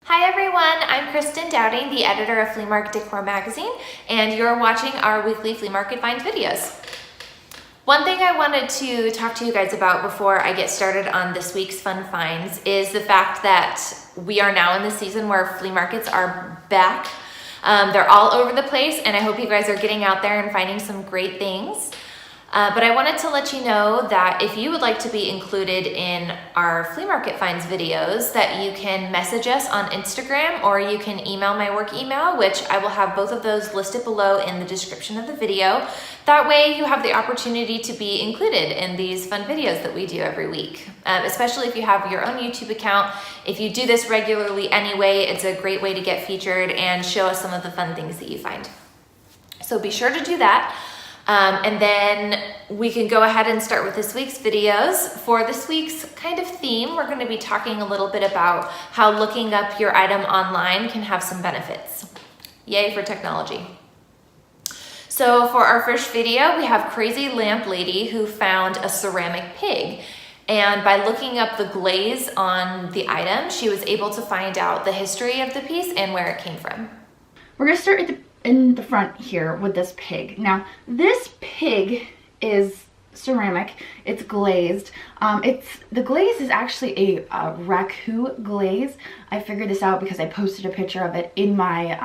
Hi everyone, I'm Kristen Dowding, the editor of Flea Market Decor magazine, and you're watching our weekly flea market finds videos. One thing I wanted to talk to you guys about before I get started on this week's fun finds is the fact that we are now in the season where flea markets are back. They're all over the place, and I hope you guys are getting out there and finding some great things. But I wanted to let you know that if you would like to be included in our flea market finds videos, that you can message us on Instagram or you can email my work email, which I will have both of those listed below in the description of the video. That way you have the opportunity to be included in these fun videos that we do every week, especially if you have your own YouTube account. If you do this regularly anyway, it's a great way to get featured and show us some of the fun things that you find. So be sure to do that. And then we can go ahead and start with this week's videos. For this week's kind of theme, we're going to be talking a little bit about how looking up your item online can have some benefits. Yay for technology. So for our first video, we have Crazy Lamp Lady who found a ceramic pig. And by looking up the glaze on the item, she was able to find out the history of the piece and where it came from. We're going to start in the front here with this pig. Now, this pig is ceramic. It's glazed. The glaze is actually a raku glaze. I figured this out because I posted a picture of it in my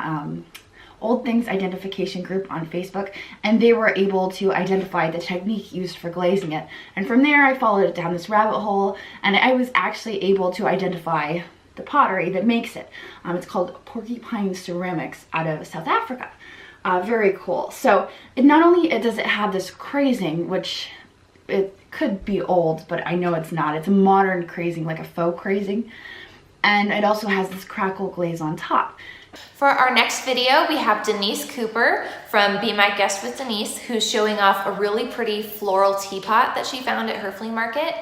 Old Things Identification group on Facebook, and they were able to identify the technique used for glazing it. And from there, I followed it down this rabbit hole, and I was actually able to identify the pottery that makes it. It's called Porcupine Ceramics out of South Africa. Very cool. So not only does it have this crazing, which it could be old, but I know it's not. It's a modern crazing, like a faux crazing. And it also has this crackle glaze on top. For our next video, we have Denise Cooper from Be My Guest with Denise, who's showing off a really pretty floral teapot that she found at her flea market.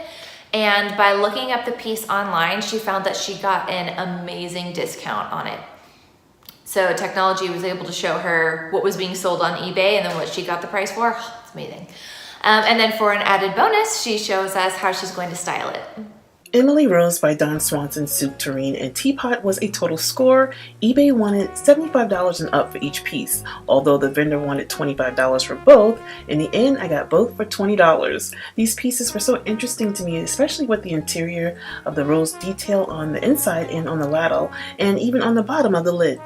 And by looking up the piece online, she found that she got an amazing discount on it. So technology was able to show her what was being sold on eBay and then what she got the price for. Oh, it's amazing. And then for an added bonus, she shows us how she's going to style it. Emily Rose by Dawn Swanson's Soup Tureen and Teapot was a total score. eBay wanted $75 and up for each piece, although the vendor wanted $25 for both. In the end, I got both for $20. These pieces were so interesting to me, especially with the interior of the rose detail on the inside and on the ladle, and even on the bottom of the lid.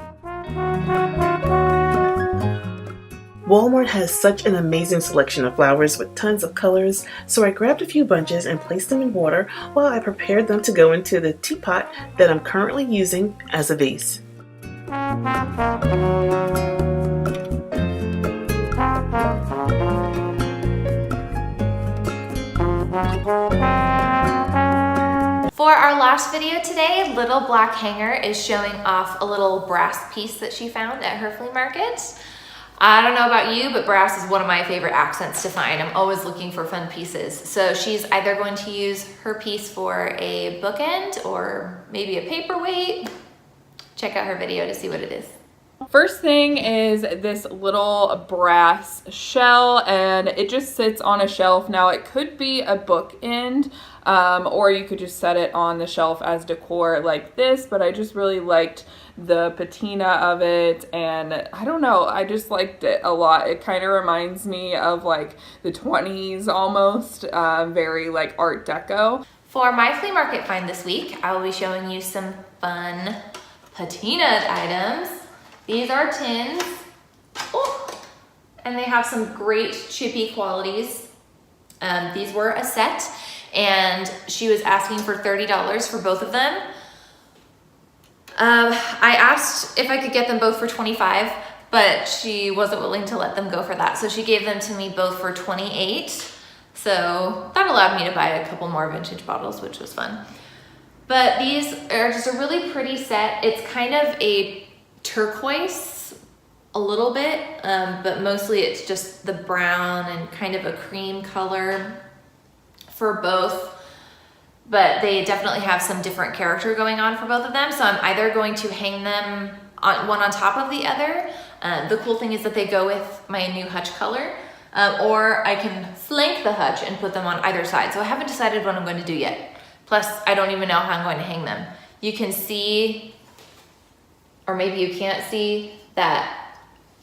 Walmart has such an amazing selection of flowers with tons of colors, so I grabbed a few bunches and placed them in water while I prepared them to go into the teapot that I'm currently using as a vase. For our last video today, LittleBlackHanger is showing off a little brass piece that she found at her flea market. I don't know about you, but brass is one of my favorite accents to find. I'm always looking for fun pieces. So she's either going to use her piece for a bookend or maybe a paperweight. Check out her video to see what it is. First thing is this little brass shell, and it just sits on a shelf. Now it could be a bookend, or you could just set it on the shelf as decor like this, but I just really liked the patina of it, and I don't know, I just liked it a lot. It kind of reminds me of like the 20s almost, very like Art Deco. For my flea market find this week, I will be showing you some fun patina items. These are tins, and they have some great chippy qualities. These were a set, and she was asking for $30 for both of them. I asked if I could get them both for $25, but she wasn't willing to let them go for that. So she gave them to me both for $28. So that allowed me to buy a couple more vintage bottles, which was fun. But these are just a really pretty set. It's kind of a turquoise a little bit, but mostly it's just the brown and kind of a cream color for both. But they definitely have some different character going on for both of them. So I'm either going to hang them one on top of the other. The cool thing is that they go with my new hutch color, or I can flank the hutch and put them on either side. So I haven't decided what I'm going to do yet. Plus, I don't even know how I'm going to hang them. You can see or maybe you can't see that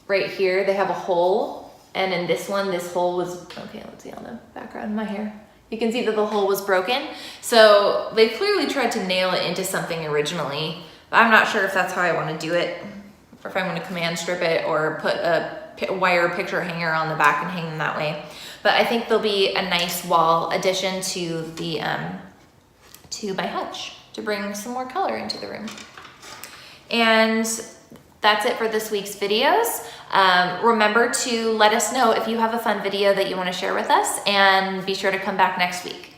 right here, they have a hole. And in this one, this hole was, okay, let's see on the background of my hair. You can see that the hole was broken. So they clearly tried to nail it into something originally, but I'm not sure if that's how I want to do it, or if I'm going to command strip it or put a wire picture hanger on the back and hang them that way. But I think they'll be a nice wall addition to the to my hutch to bring some more color into the room. And that's it for this week's videos. Remember to let us know if you have a fun video that you want to share with us, and be sure to come back next week.